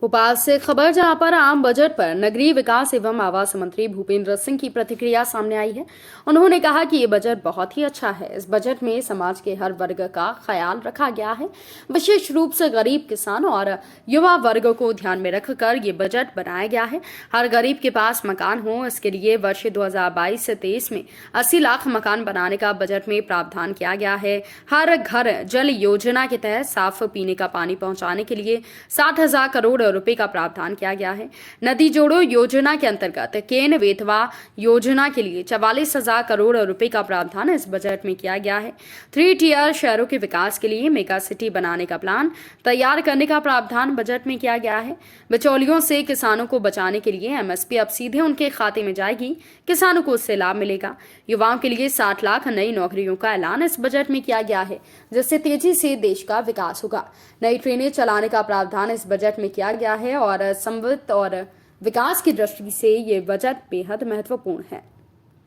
भोपाल से खबर जहां पर आम बजट पर नगरीय विकास एवं आवास मंत्री भूपेंद्र सिंह की प्रतिक्रिया सामने आई है। उन्होंने कहा कि ये बजट बहुत ही अच्छा है। इस बजट में समाज के हर वर्ग का ख्याल रखा गया है। विशेष रूप से गरीब किसानों और युवा वर्ग को ध्यान में रखकर ये बजट बनाया गया है। हर गरीब के पास मकान हो, इसके लिए वर्ष 2022 से 23 में 80 लाख मकान बनाने का बजट में प्रावधान किया गया है। हर घर जल योजना के तहत साफ पीने का पानी पहुंचाने के लिए 60,000 करोड़ रुपए का प्रावधान किया गया है। नदी जोड़ो योजना के अंतर्गत केन बेतवा योजना के लिए 44,000 करोड़ रुपए का प्रावधान इस बजट में किया गया है। 3 टियर शहरों के विकास के लिए मेगा सिटी बनाने का प्लान तैयार करने का प्रावधान बजट में किया गया है। बिचौलियों से किसानों को बचाने के लिए एमएसपी अब सीधे उनके खाते में जाएगी। किसानों को उससे लाभ मिलेगा। युवाओं के लिए 60 लाख नई नौकरियों का ऐलान इस बजट में किया गया है, जिससे तेजी से देश का विकास होगा। नई ट्रेनें चलाने का प्रावधान इस बजट में किया गया है और समृद्ध और विकास की दृष्टि से ये बजट बेहद महत्वपूर्ण है।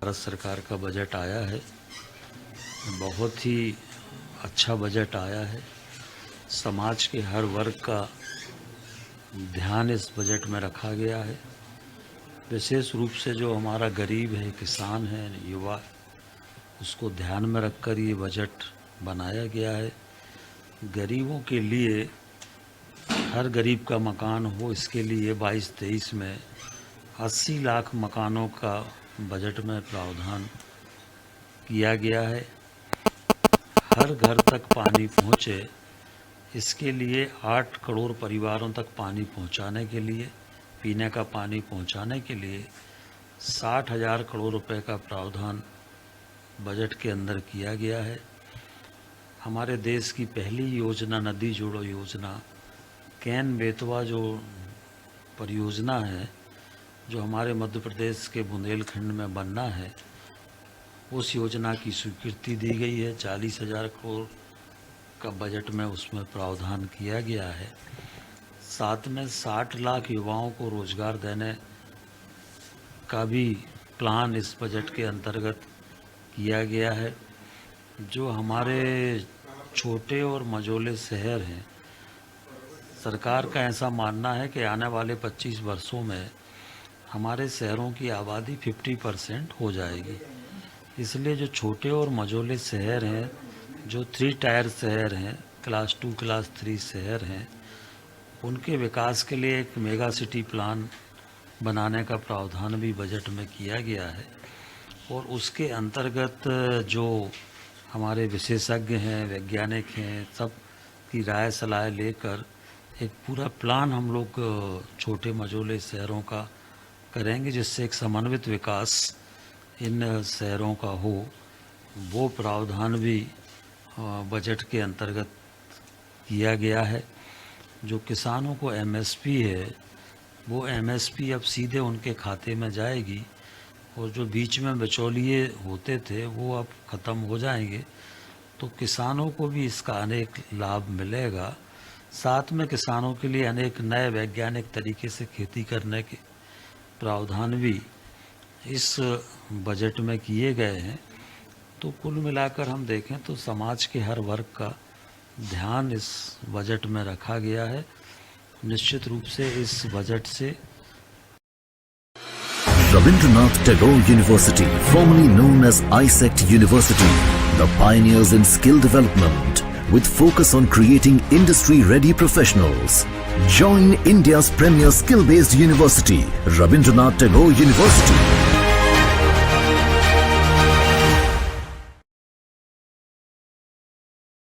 भारत सरकार का बजट आया है, बहुत ही अच्छा बजट आया है। समाज के हर वर्ग का ध्यान इस बजट में रखा गया है। विशेष रूप से जो हमारा गरीब है, किसान है, युवा, उसको ध्यान में रखकर ये बजट बनाया गया है। गरीबों के लिए हर गरीब का मकान हो, इसके लिए 22-23 में 80 लाख मकानों का बजट में प्रावधान किया गया है। हर घर तक पानी पहुँचे, इसके लिए 8 करोड़ परिवारों तक पानी पहुँचाने के लिए, पीने का पानी पहुँचाने के लिए 60,000 करोड़ रुपए का प्रावधान बजट के अंदर किया गया है। हमारे देश की पहली योजना नदी जोड़ो योजना, केन बेतवा जो परियोजना है, जो हमारे मध्य प्रदेश के बुंदेलखंड में बनना है, उस योजना की स्वीकृति दी गई है। 40,000 करोड़ का बजट में उसमें प्रावधान किया गया है। साथ में 60 लाख युवाओं को रोजगार देने का भी प्लान इस बजट के अंतर्गत किया गया है। जो हमारे छोटे और मझोले शहर हैं, सरकार का ऐसा मानना है कि आने वाले 25 वर्षों में हमारे शहरों की आबादी 50% हो जाएगी। इसलिए जो छोटे और मझोले शहर हैं, जो 3 टायर शहर हैं, क्लास 2, क्लास 3 शहर हैं, उनके विकास के लिए एक मेगा सिटी प्लान बनाने का प्रावधान भी बजट में किया गया है। और उसके अंतर्गत जो हमारे विशेषज्ञ हैं, वैज्ञानिक हैं, सब की राय सलाह लेकर एक पूरा प्लान हम लोग छोटे मझोले शहरों का करेंगे, जिससे एक समन्वित विकास इन शहरों का हो। वो प्रावधान भी बजट के अंतर्गत किया गया है। जो किसानों को एमएसपी है, वो एमएसपी अब सीधे उनके खाते में जाएगी और जो बीच में बिचौलिए होते थे वो अब ख़त्म हो जाएंगे। तो किसानों को भी इसका अनेक लाभ मिलेगा। साथ में किसानों के लिए अनेक नए वैज्ञानिक तरीके से खेती करने के प्रावधान भी इस बजट में किए गए हैं। तो कुल मिलाकर हम देखें तो समाज के हर वर्ग का ध्यान इस बजट में रखा गया है। निश्चित रूप से इस बजट से Rabindranath Tagore University, formerly known as ISECT University, the pioneers in skill development with focus on creating industry-ready professionals. Join India's premier skill-based university, Rabindranath Tagore University.